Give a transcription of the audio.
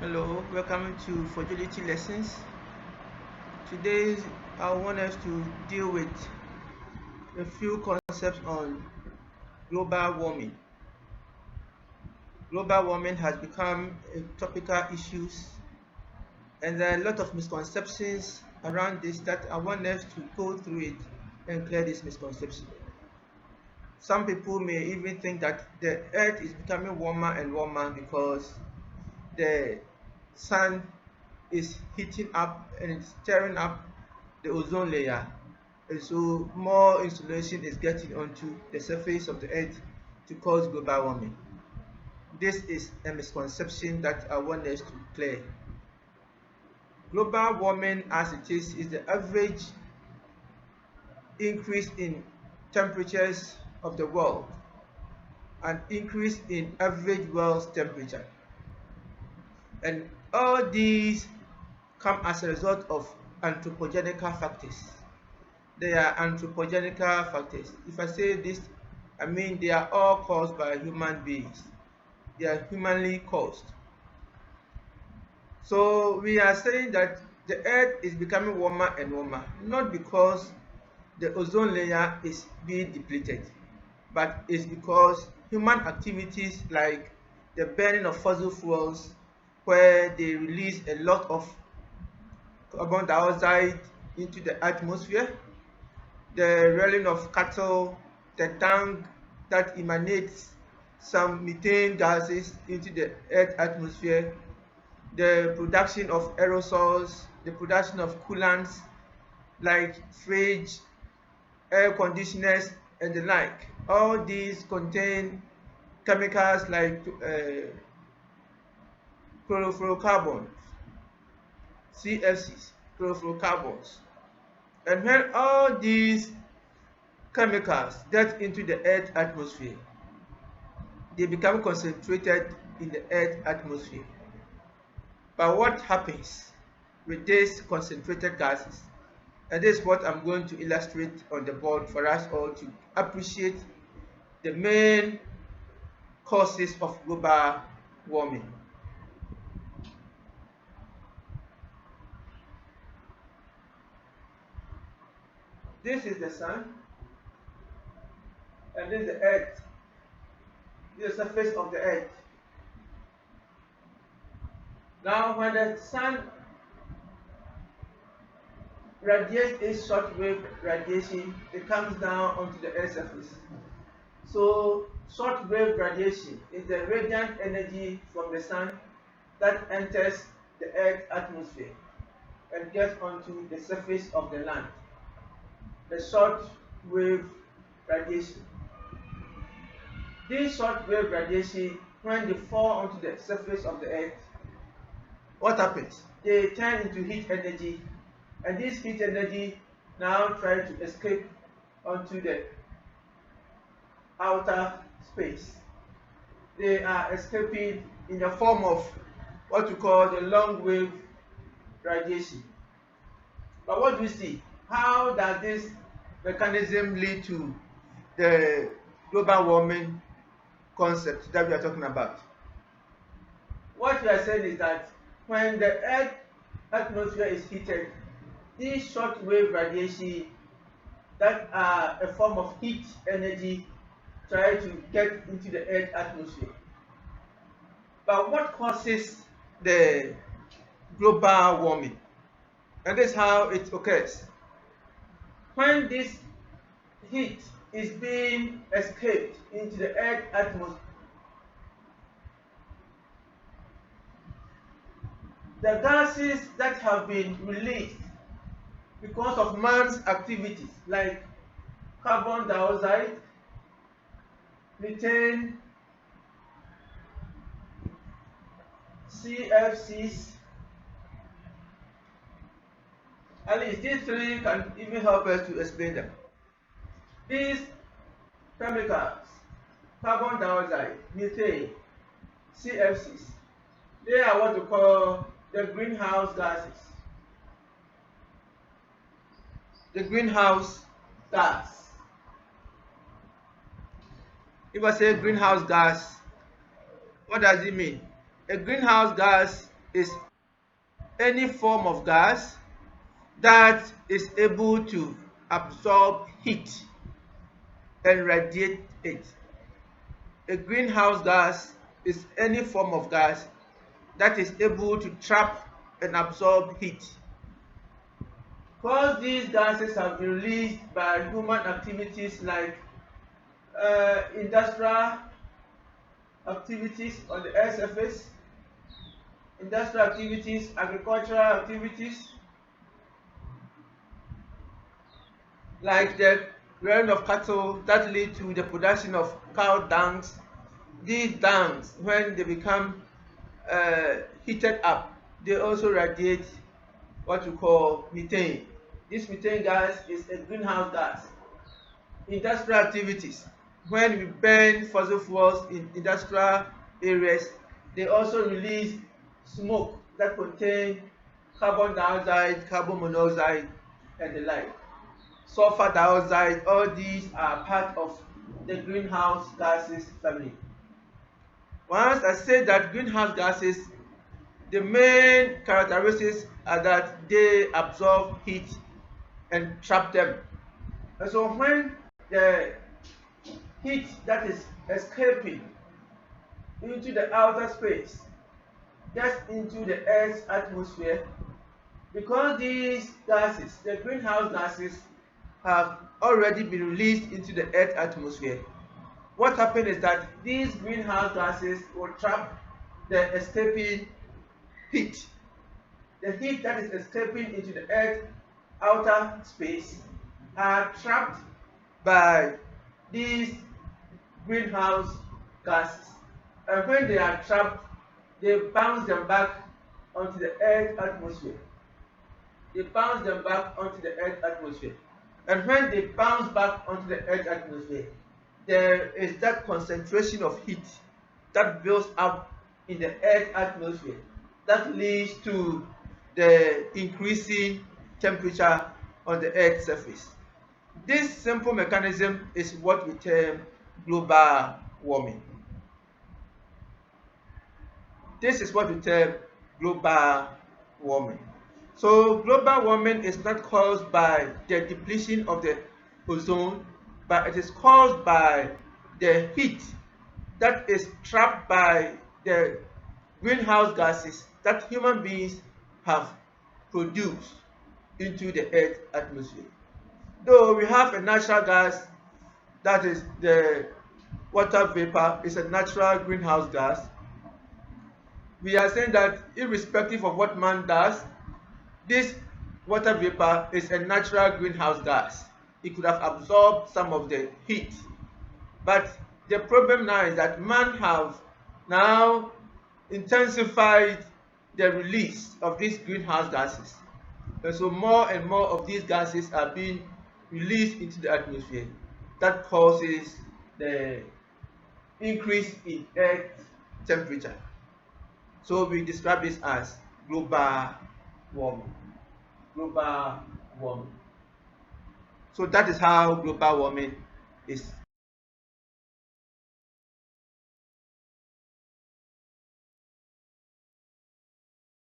Hello, welcome to Fragility Lessons. Today, I want us to deal with a few concepts on global warming. Global warming has become a topical issue, and there are a lot of misconceptions around this that I want us to go through it and clear this misconception. Some people may even think that the earth is becoming warmer and warmer because the sun is heating up and it's stirring up the ozone layer, and so more insulation is getting onto the surface of the earth to cause global warming. This is a misconception that I want us to clear. Global warming as it is the average increase in temperatures of the world, an increase in average world's temperature, and all these come as a result of anthropogenic factors. They are anthropogenic factors. If I say this, I mean they are all caused by human beings. They are humanly caused. So we are saying that the earth is becoming warmer and warmer, not because the ozone layer is being depleted, but it's because human activities like the burning of fossil fuels, where they release a lot of carbon dioxide into the atmosphere, the rearing of cattle, the dung that emanates some methane gases into the earth atmosphere, the production of aerosols, the production of coolants like fridge, air conditioners, and the like. All these contain chemicals like chlorofluorocarbons, CFCs, chlorofluorocarbons. And when all these chemicals get into the earth atmosphere, they become concentrated in the earth atmosphere. But what happens with these concentrated gases? And this is what I'm going to illustrate on the board for us all to appreciate the main causes of global warming. This is the sun, and this is the earth. This is the surface of the earth. Now, when the sun radiates its short wave radiation, it comes down onto the earth's surface. So, short wave radiation is the radiant energy from the sun that enters the earth's atmosphere and gets onto the surface of the land. The short wave radiation. These short wave radiation, when they fall onto the surface of the earth, what happens? They turn into heat energy, and this heat energy now try to escape onto the outer space. They are escaping in the form of what we call the long wave radiation. But what do we see? How does this mechanism lead to the global warming concept that we are talking about? What we are saying is that when the earth atmosphere is heated, these short wave radiation that are a form of heat energy try to get into the earth atmosphere. But what causes the global warming? And this is how it occurs. When this heat is being escaped into the earth atmosphere, the gases that have been released because of man's activities like carbon dioxide, methane, CFCs, at least these three can even help us to explain them. These chemicals, carbon dioxide, methane, CFCs, they are what we call the greenhouse gases. The greenhouse gas. If I say greenhouse gas, what does it mean? A greenhouse gas is any form of gas that is able to absorb heat and radiate it. A greenhouse gas is any form of gas that is able to trap and absorb heat. Because these gases have been released by human activities like industrial activities on the earth surface, industrial activities, agricultural activities, like the rearing of cattle that lead to the production of cow dungs. These dungs, when they become heated up, they also radiate what we call methane. This methane gas is a greenhouse gas. Industrial activities, when we burn fossil fuels in industrial areas, they also release smoke that contain carbon dioxide, carbon monoxide, and the like. Sulfur dioxide, all these are part of the greenhouse gases family. Once I say that greenhouse gases, the main characteristics are that they absorb heat and trap them. And so when the heat that is escaping into the outer space gets into the Earth's atmosphere, because these gases, the greenhouse gases, have already been released into the Earth's atmosphere, what happens is that these greenhouse gases will trap the escaping heat. The heat that is escaping into the Earth's outer space are trapped by these greenhouse gases. And when they are trapped, they bounce them back onto the Earth's atmosphere. They bounce them back onto the Earth's atmosphere. And when they bounce back onto the Earth's atmosphere, there is that concentration of heat that builds up in the Earth's atmosphere that leads to the increasing temperature on the Earth's surface. This simple mechanism is what we term global warming. This is what we term global warming. So global warming is not caused by the depletion of the ozone, but it is caused by the heat that is trapped by the greenhouse gases that human beings have produced into the Earth's atmosphere. Though we have a natural gas, that is the water vapor, is a natural greenhouse gas, we are saying that irrespective of what man does, this water vapor is a natural greenhouse gas. It could have absorbed some of the heat. But the problem now is that man have now intensified the release of these greenhouse gases. And so more and more of these gases are being released into the atmosphere. That causes the increase in Earth temperature. So we describe this as global warming. Global warming. So that is how global warming is